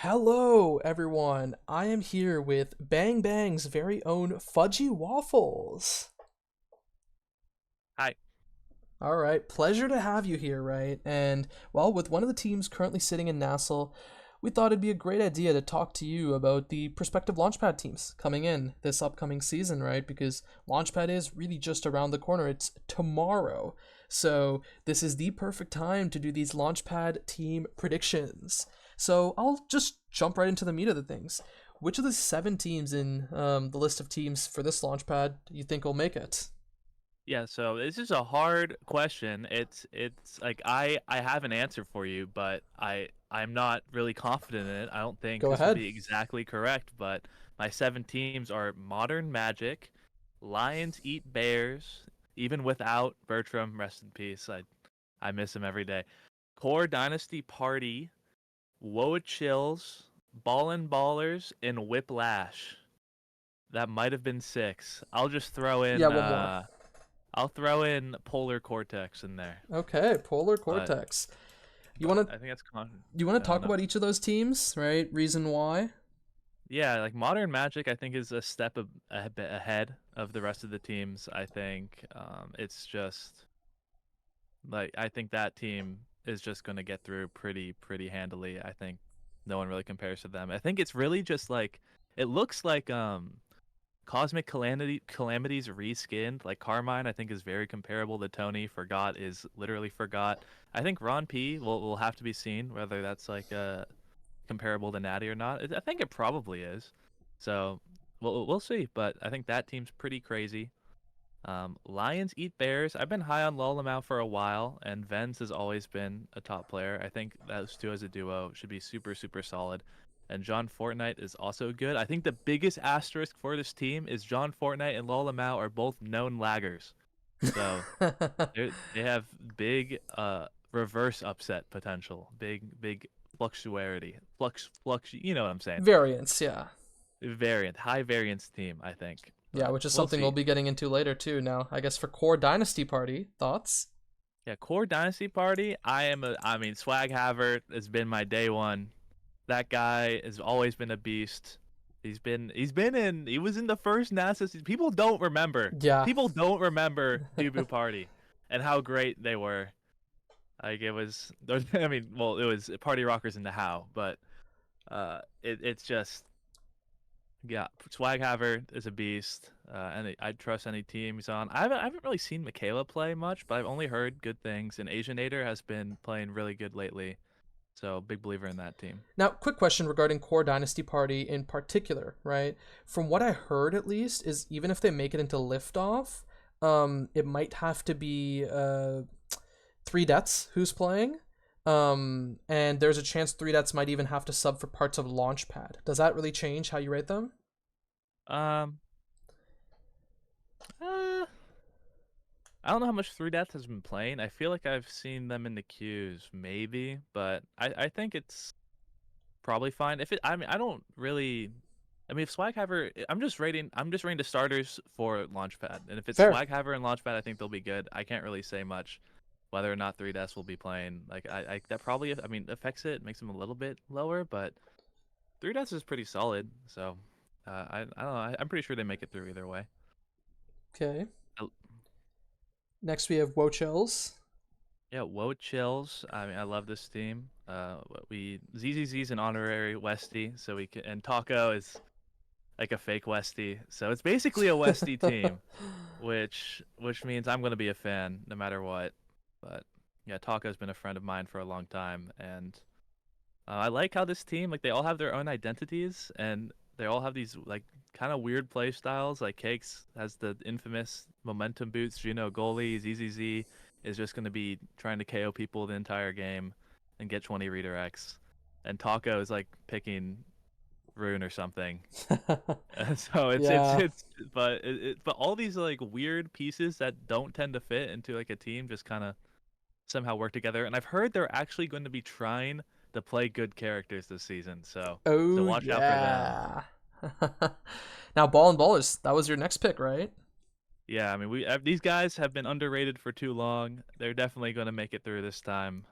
Hello, everyone. I am here with Bang Bang's very own FudgyWaffles. Hi. All right, pleasure to have you here, right? And, well, with one of the teams currently sitting in Nassau, we thought it'd be a great idea to talk to you about the prospective Launchpad teams coming in this upcoming season, right? Because Launchpad is really just around the corner. It's tomorrow. So, this is the perfect time to do these Launchpad team predictions. So, I'll just jump right into the meat of the things. Which of the seven teams in the list of teams for this Launchpad do you think will make it? Yeah, so this is a hard question. It's like I have an answer for you, but I'm not really confident in it. I don't think Go this will ahead. be exactly correct, but my seven teams are Modern Magic, Lions Eat Bears, even without Bertram, rest in peace. I miss him every day. Core Dynasty Party, Woa Chills, Ballin' Ballers, and Whiplash. That might have been six. Yeah, one more. I'll throw in Polar Cortex in there, Okay, Polar but Cortex. You want to I think that's you want I to don't talk know. about each of those teams, right? Reason why? Yeah, like Modern Magic, I think is a step a bit ahead of the rest of the teams. I think it's just like I think that team is just going to get through pretty handily. I think no one really compares to them. I think it's really just like it looks like Cosmic Calamities reskinned. Like Carmine, I think is very comparable to Tony. Forgot is literally Forgot. I think Ron P will have to be seen whether that's like comparable to Natty or not. I think it probably is. So we'll see. But I think that team's pretty crazy. Lions eat bears. I've been high on Lolamau for a while, and Vens has always been a top player. I think those two as a duo should be super solid. And John Fortnite is also good. I think the biggest asterisk for this team is John Fortnite and Lolamau are both known laggers. So they have big reverse upset potential. Big fluctuarity. Flux you know what I'm saying. Variance, yeah. High variance team, I think. Yeah, But which is we'll something we'll see. be getting into later too. Now, I guess for Core Dynasty Party, thoughts? Yeah, Core Dynasty Party. I mean, Swag Havert has been my day one. That guy has always been a beast. He was in the first NASA season. Yeah. People don't remember Dubu Party and how great they were. Like it was, I mean, well, it was Party Rockers in the How, but it's just yeah, Swag Havert is a beast, and I'd trust any team he's on. I haven't really seen Michaela play much, but I've only heard good things. And Asianator has been playing really good lately, so big believer in that team. Now, quick question regarding Core Dynasty Party in particular, right? From what I heard, at least, is even if they make it into liftoff, it might have to be Three Deaths who's playing. And there's a chance Three Deaths might even have to sub for parts of Launchpad. Does that really change how you rate them? Um, uh, I don't know how much Three Death has been playing. I feel like I've seen them in the queues, maybe, but I think it's probably fine. If it, I mean, I don't really. I mean, if Swaghaver, I'm just rating the starters for Launchpad, and if it's Fair. Swaghaver and Launchpad, I think they'll be good. I can't really say much whether or not 3DS will be playing. Like, I that probably, I mean, affects it, makes them a little bit lower, but 3DS is pretty solid. So, I don't know. I'm pretty sure they make it through either way. Okay. Uh, Next we have Wochels. Yeah, Woe Chills. I mean, I love this team. We ZZZ's an honorary Westie, so we can, and Taco is like a fake Westie, so it's basically a Westie team, which means I'm gonna be a fan no matter what. But yeah, Taco's been a friend of mine for a long time, and I like how this team like they all have their own identities, and they all have these like kind of weird play styles. Like Cakes has the infamous momentum boots, Juno goalie, ZZZ is just gonna be trying to KO people the entire game and get 20 redirects, and Taco is like picking Rune or something. So Yeah. but all these like weird pieces that don't tend to fit into like a team just kind of somehow work together. And I've heard they're actually going to be trying to play good characters this season. So Oh watch out for them. yeah. Now Ball and Ballers, that was your next pick, right? Yeah, I mean these guys have been underrated for too long. They're definitely going to make it through this time.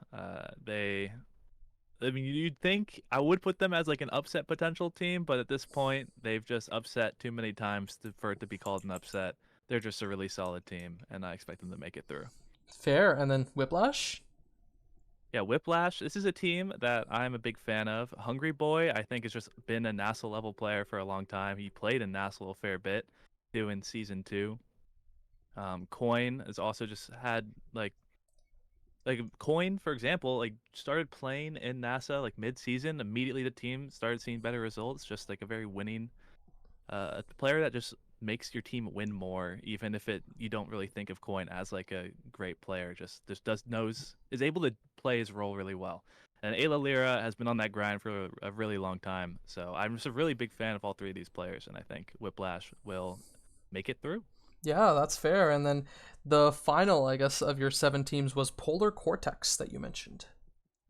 I mean, you'd think I would put them as like an upset potential team, but at this point, they've just upset too many times for it to be called an upset. They're just a really solid team, and I expect them to make it through. Fair. And then Whiplash? Yeah, Whiplash. This is a team that I'm a big fan of. Hungry Boy, I think, has just been a NASA level player for a long time. He played in NASA a fair bit, doing season 2. Coin has also just had like Coin, for example, like started playing in NASA like mid-season. Immediately, the team started seeing better results. Just like a very winning player that just makes your team win more, even if it you don't really think of Coin as like a great player. Just does knows is able to play his role really well. And Ayla Lira has been on that grind for a really long time. So I'm just a really big fan of all three of these players, and I think Whiplash will make it through. Yeah, that's fair. And then the final, I guess, of your 7 teams was Polar Cortex that you mentioned.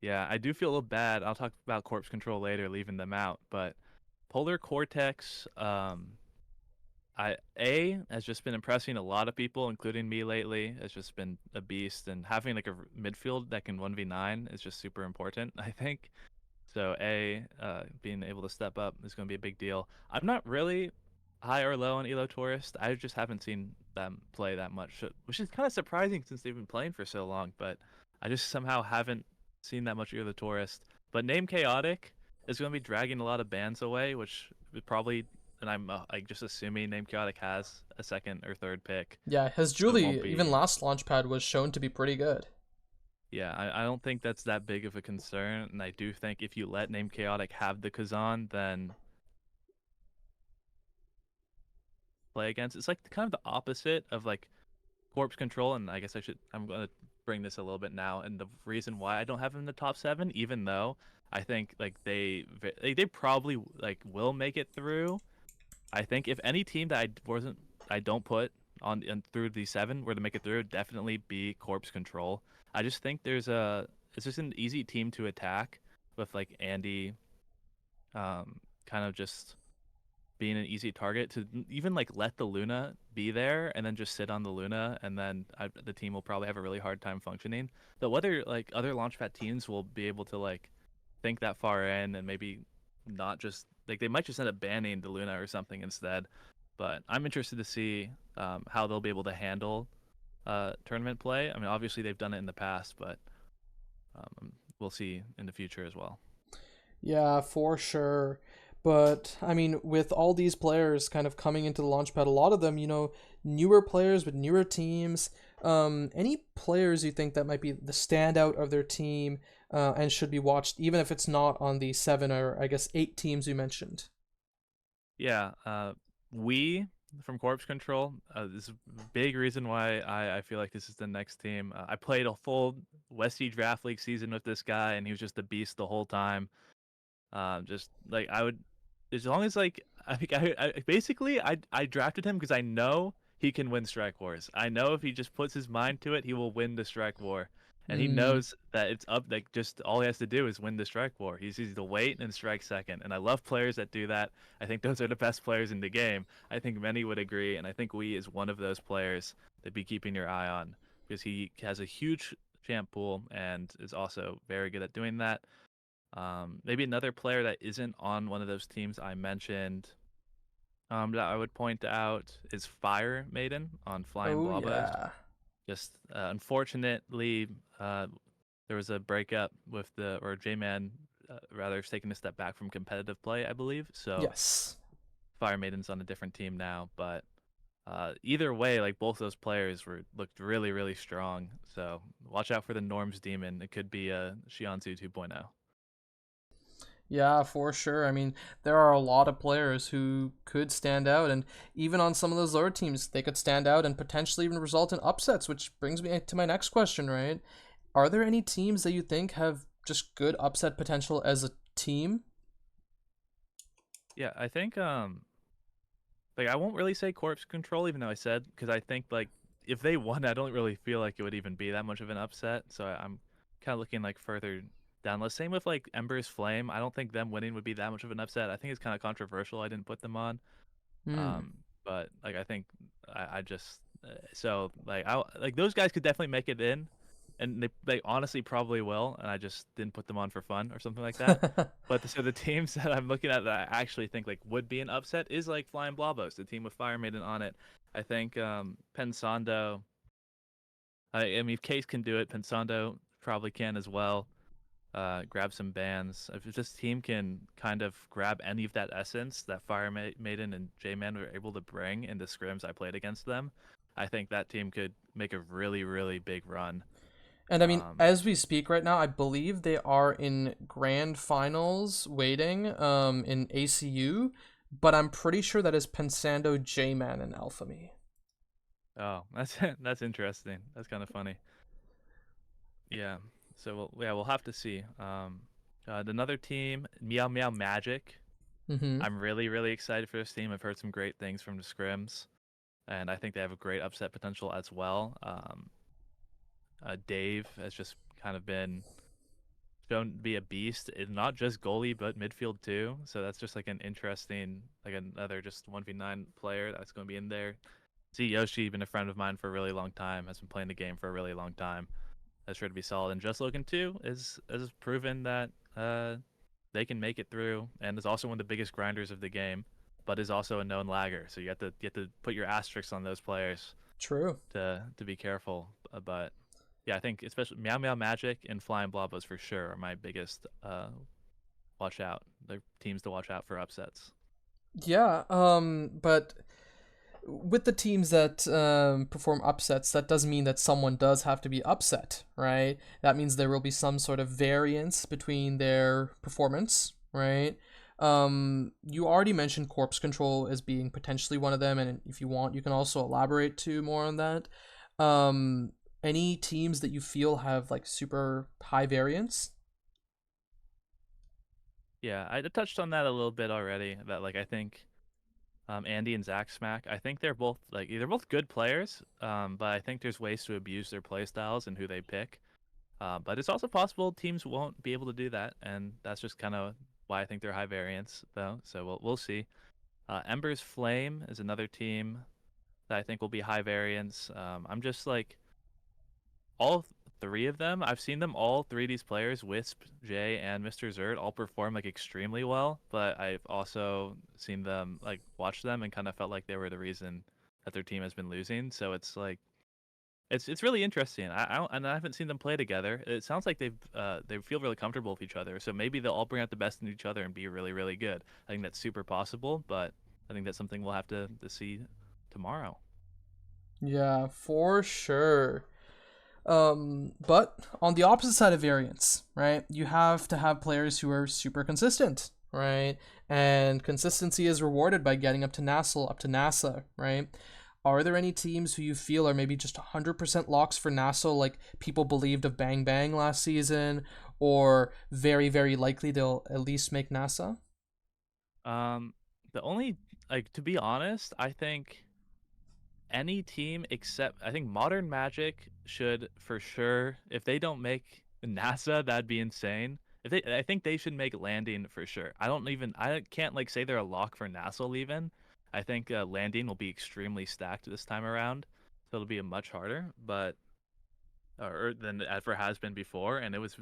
Yeah, I do feel a little bad. I'll talk about Corpse Control later, leaving them out. But Polar Cortex, I A has just been impressing a lot of people, including me lately. It's just been a beast, and having like a midfield that can 1v9 is just super important, I think. So being able to step up is going to be a big deal. I'm not really high or low on Elo Tourist. I just haven't seen them play that much, which is kind of surprising since they've been playing for so long. But I just somehow haven't seen that much Elo Tourist. But Name Chaotic is going to be dragging a lot of bans away, which would probably, and I'm like just assuming Name Chaotic has a second or third pick, Yeah, his so it won't Julie, even be. last Launchpad, was shown to be pretty good. Yeah, I don't think that's that big of a concern, and I do think if you let Name Chaotic have the Kazan, then play against. It's like kind of the opposite of like corpse control, and I guess I'm gonna bring this a little bit now. And the reason why I don't have them in the top 7, even though I think like they probably like will make it through. I think if any team that I don't put on through the 7 were to make it through, it'd definitely be corpse control. I just think it's just an easy team to attack with like Andy, kind of just being an easy target to even like let the Luna be there and then just sit on the Luna, and then the team will probably have a really hard time functioning. But whether like other Launchpad teams will be able to like think that far in and maybe not just like they might just end up banning the Luna or something instead. But I'm interested to see how they'll be able to handle tournament play. I mean, obviously they've done it in the past, but we'll see in the future as well. Yeah, for sure. But I mean, with all these players kind of coming into the Launchpad, a lot of them, newer players with newer teams. Any players you think that might be the standout of their team and should be watched, even if it's not on the 7 or I guess 8 teams you mentioned? Yeah, we from Corpse Control. This is a big reason why I feel like this is the next team. I played a full Westie Draft League season with this guy, and he was just a beast the whole time. Just like I would, as long as like I think I basically I drafted him because I know he can win Strike Wars. I know if he just puts his mind to it, he will win the Strike War, and he Mm, knows that it's up. Like just all he has to do is win the Strike War. He's easy to wait and strike second, and I love players that do that. I think those are the best players in the game. I think many would agree, and I think we is one of those players to be keeping your eye on because he has a huge champ pool and is also very good at doing that. Maybe another player that isn't on one of those teams I mentioned, that I would point out is Fire Maiden on Flying oh, Blobos. yeah. Just unfortunately, uh, there was a breakup with or J-Man, rather, is taking a step back from competitive play, I believe. So Yes. Fire Maiden's on a different team now, but either way, like both those players looked really, really strong. So watch out for the Norms Demon. It could be a Shianzu 2.0. Yeah, for sure. I mean, there are a lot of players who could stand out, and even on some of those lower teams, they could stand out and potentially even result in upsets, which brings me to my next question, right? Are there any teams that you think have just good upset potential as a team? Yeah, I think like I won't really say corpse control, even though I said because I think like if they won, I don't really feel like it would even be that much of an upset. So I'm kind of looking like further down. The same with like Ember's Flame. I don't think them winning would be that much of an upset. I think it's kind of controversial. I didn't put them on. Hmm. But like I think I just so like I like those guys could definitely make it in, and they honestly probably will, and I just didn't put them on for fun or something like that. But so the teams that I'm looking at that I actually think like would be an upset is like Flying Blobos, the team with Fire Maiden on it. I think Pensando. I mean, if Case can do it, Pensando probably can as well. Grab some bans. If this team can kind of grab any of that essence that Maiden and J-Man were able to bring in the scrims I played against them, I think that team could make a really, really big run. And I mean, Um, as we speak right now, I believe they are in grand finals waiting in ACU, but I'm pretty sure that is Pensando, J-Man, and Alphamy. oh, that's that's interesting. That's kind of funny. Yeah. So we'll have to see. Another team, Meow Meow Magic. Mm-hmm. I'm really, really excited for this team. I've heard some great things from the scrims, and I think they have a great upset potential as well. Dave has just kind of been shown to be a beast in not just goalie but midfield too. So that's just like an interesting, like another just 1v9 player that's going to be in there. See Yoshi, been a friend of mine for a really long time, has been playing the game for a really long time. That's sure to be solid. And Just Logan too is has proven that they can make it through, and is also one of the biggest grinders of the game, but is also a known lagger. So you have to put your asterisks on those players True. to be careful. But yeah, I think especially Meow Meow Magic and Flying Blobos for sure are my biggest watch out. They're teams to watch out for upsets. Yeah. But with the teams that perform upsets, that doesn't mean that someone does have to be upset, right? That means there will be some sort of variance between their performance, right? You already mentioned Corpse Control as being potentially one of them, and if you want, you can also elaborate too more on that. Um, any teams that you feel have like super high variance? Yeah, I touched on that a little bit already. That like I think Andy and Zach Smack. I think they're both good players, but I think there's ways to abuse their play styles and who they pick. But it's also possible teams won't be able to do that, and that's just kind of why I think they're high variance, though. So we'll see. Ember's Flame is another team that I think will be high variance. I'm just like all three of them. I've seen them all three of these players, Wisp, Jay, and Mr. Zerd, all perform like extremely well. But I've also seen them like watch them and kind of felt like they were the reason that their team has been losing. So it's like it's really interesting. I haven't seen them play together. It sounds like they feel really comfortable with each other. So maybe they'll all bring out the best in each other and be really really good. I think that's super possible, but I think that's something we'll have to see tomorrow. Yeah, for sure. But on the opposite side of variance, right? You have to have players who are super consistent, right? And consistency is rewarded by getting up to NASA, up to NASA, right? Are there any teams who you feel are maybe just 100% locks for NASA, like people believed of Bang Bang last season, or very, very likely they'll at least make NASA? Um, the only like to be honest, I think any team except I think Modern Magic should for sure. If they don't make NASA, that'd be insane. I think they should make Landing for sure. I can't like say they're a lock for NASA even. I think Landing will be extremely stacked this time around, so it'll be a much harder, but or than it ever has been before, and it was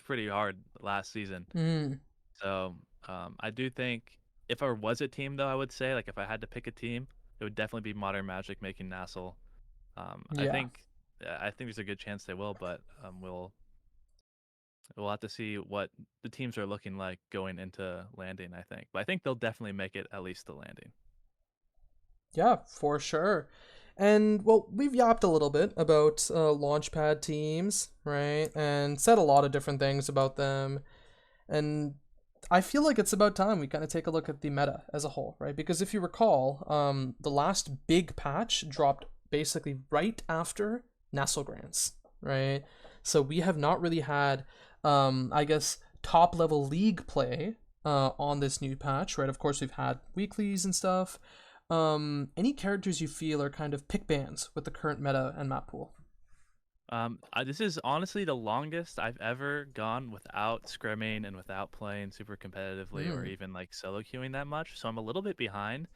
pretty hard last season. Mm, So I do think if I was a team, though, I would say like if I had to pick a team, it would definitely be Modern Magic making Nassel. I yeah. think there's a good chance they will, but we'll have to see what the teams are looking like going into landing. I think, but I think they'll definitely make it at least to landing. Yeah, for sure. And well, we've yapped a little bit about Launchpad teams, right? And said a lot of different things about them. And I feel like it's about time we kind of take a look at the meta as a whole, right? Because if you recall, the last big patch dropped basically right after Nassau Grants, right? So we have not really had, I guess, top level league play on this new patch, right? Of course, we've had weeklies and stuff. Any characters you feel are kind of pick bands with the current meta and map pool? This is honestly the longest I've ever gone without scrimming and without playing super competitively or Mm, even like solo queuing that much. So I'm a little bit behind,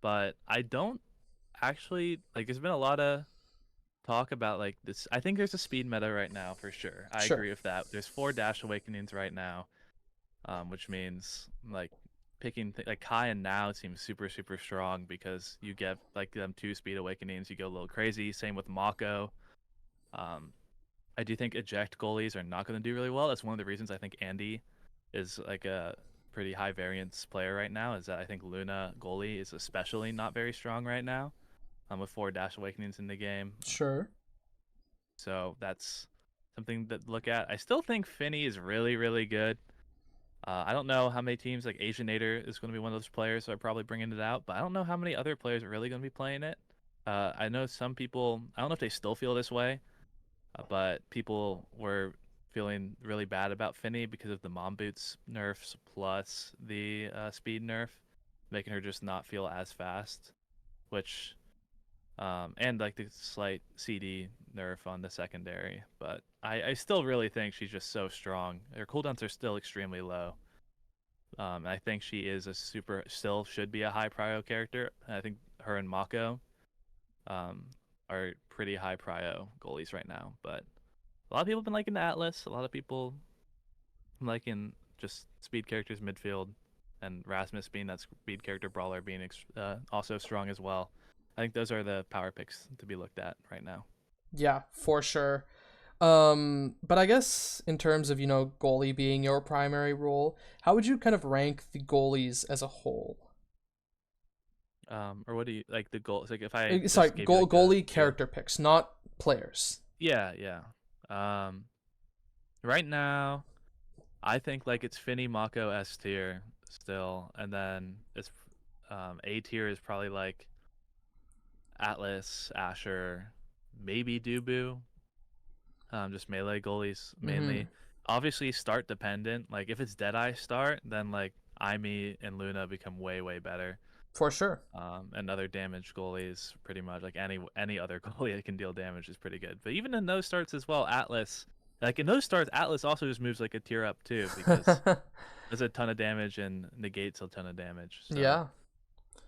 but I don't actually like. There's been a lot of talk about like this. I think there's a speed meta right now for sure. I Sure. agree with that. There's 4 Dash Awakenings right now, which means like like Kai and Now seems super strong because you get like them 2 speed awakenings, you go a little crazy. Same with Mako. Um, I do think eject goalies are not going to do really well. That's one of the reasons I think Andy is like a pretty high variance player right now. Is that I think Luna goalie is especially not very strong right now. With 4 Dash Awakenings in the game, Sure. so that's something to look at. I still think Finny is really good. I don't know how many teams like Asianator is going to be one of those players that are probably bringing it out, but I don't know how many other players are really going to be playing it. I know some people. I don't know if they still feel this way, but people were feeling really bad about Finny because of the mom boots nerfs plus the speed nerf, making her just not feel as fast. Which and like the slight CD nerf on the secondary, but I still really think she's just so strong. Her cooldowns are still extremely low. I think she is still should be a high prio character. I think her and Mako um, are pretty high prio goalies right now. But a lot of people have been liking the Atlas. A lot of people liking just speed characters midfield, and Rasmus being that speed character brawler being also strong as well. I think those are the power picks to be looked at right now. Yeah, for sure. But I guess in terms of, goalie being your primary role, how would you kind of rank the goalies as a whole? Or what do you like the goals? Like if I Sorry, just gave you like a goalie field. character picks, not players. Yeah. Right now, I think like it's Finny, Mako, S tier still, and then it's A tier is probably like Atlas, Asher, maybe Dubu. Just melee goalies Mm-hmm. mainly. Obviously, start dependent. Like if it's Deadeye start, then like Aimee and Luna become way better. For sure. And other damage goalies, pretty much like any other goalie that can deal damage is pretty good. But even in those starts as well, Atlas, like in those starts, Atlas also just moves like a tier up too because does a ton of damage and negates a ton of damage. So Yeah.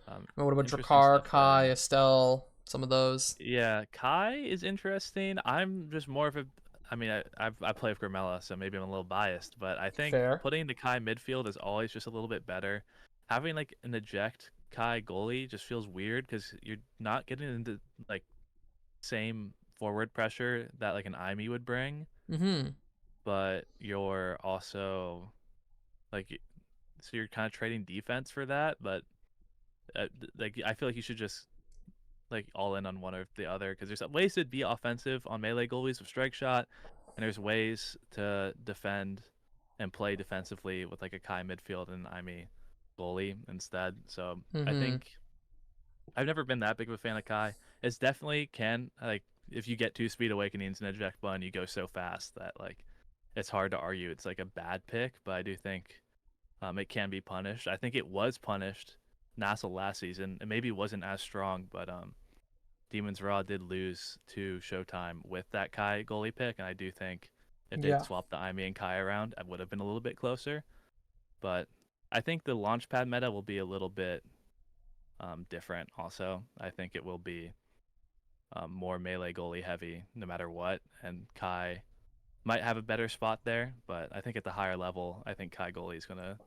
um, What about interesting Drakkar, stuff Kai, there. Estelle, some of those? Yeah, Kai is interesting. I'm just more of a. I mean, I play with Grimella, so maybe I'm a little biased, but I think Fair. putting the Kai midfield is always just a little bit better. Having like an eject Kai goalie just feels weird because you're not getting into like same forward pressure that like an Aimee would bring, Mm-hmm. but you're also like so you're kind of trading defense for that. But like I feel like you should just like all in on one or the other because there's ways to be offensive on melee goalies with strike shot, and there's ways to defend and play defensively with like a Kai midfield and Aimee goalie instead. So I Mm-hmm. think I've never been that big of a fan of Kai. It's definitely can like if you get 2 speed awakenings and eject button, you go so fast that like it's hard to argue it's like a bad pick. But I do think it can be punished. I think it was punished Nassel last season. It maybe wasn't as strong, but Demons Raw did lose to Showtime with that Kai goalie pick, and I do think if they'd Yeah. swapped the Aimee and Kai around, I would have been a little bit closer. But I think the Launchpad meta will be a little bit different. Also, I think it will be more melee goalie heavy, no matter what, and Kai might have a better spot there. But I think at the higher level, I think Kai goalie is gonna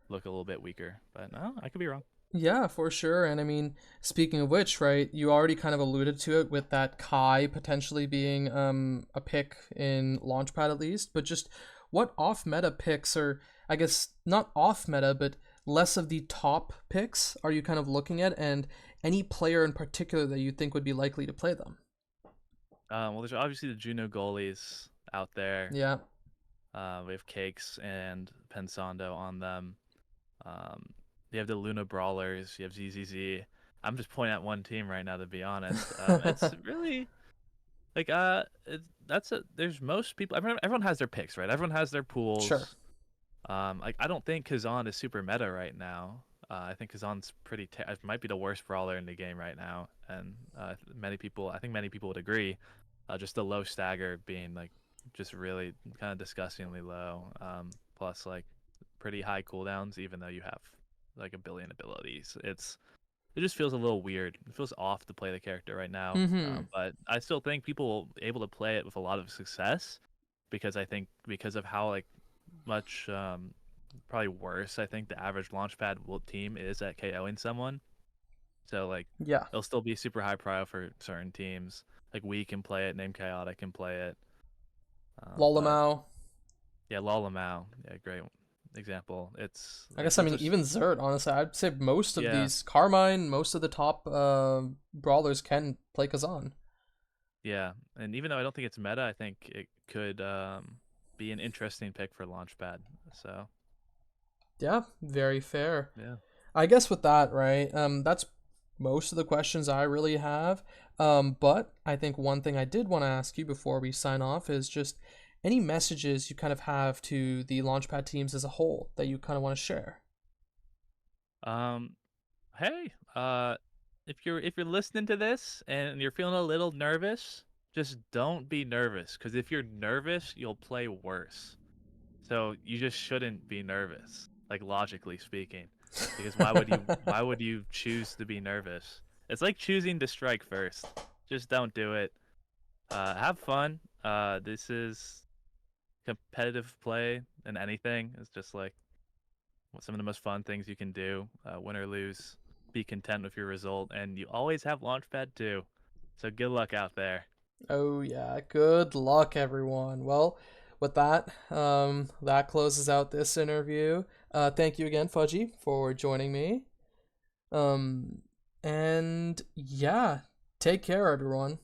look a little bit weaker. But no, I could be wrong. Yeah, for sure. And I mean, speaking of which, right, you already kind of alluded to it with that Kai potentially being a pick in Launchpad at least, but just what off meta picks, or I guess not off meta, but less of the top picks are you kind of looking at, and any player in particular that you think would be likely to play them? Well, there's obviously the Juno goalies out there. Yeah. We have Cakes and Pensando on them. Um, you have the Luna Brawlers. You have ZZZ. I'm just pointing at one team right now, to be honest. It's really like that's a there's most people. Everyone has their picks, right? Everyone has their Sure. pools. Like I don't think Kazan is super meta right now. I think Kazan's might be the worst brawler in the game right now, and I think many people would agree. Just the low stagger being like just really kind of disgustingly low. Plus like pretty high cooldowns, even though you have like a billion abilities. It's it just feels a little weird. It feels off to play the character right now. Mm-hmm. But I still think people will be able to play it with a lot of success because I think because of how like much probably worse I think the average Launchpad team is at KOing someone. So like Yeah. it'll still be super high prio for certain teams. Like we can play it, Name Chaotic can play it. But Lolamau. yeah, Lolamau, yeah, great example. It's I like guess I that's mean just even Zert. Honestly, I'd say most of yeah, these Carmine, most of the top brawlers can play Kazan. yeah. And even though I don't think it's meta, I think it could be an interesting pick for Launchpad. So Yeah, very fair. yeah. I guess with that, right? That's most of the questions I really have. But I think one thing I did want to ask you before we sign off is just any messages you kind of have to the Launchpad teams as a whole that you kind of want to share. Um, hey, if you're listening to this and you're feeling a little nervous, just don't be nervous. Because if you're nervous, you'll play worse. So you just shouldn't be nervous, like logically speaking. Because why would you choose to be nervous? It's like choosing to strike first. Just don't do it. Have fun. This is competitive play and anything. It's just like some of the most fun things you can do. Win or lose, be content with your result, and you always have Launchpad too. So good luck out there. Oh yeah, good luck everyone. Well, with that, that closes out this interview. Thank you again, Fudgy, for joining me. Um, and yeah, take care, everyone.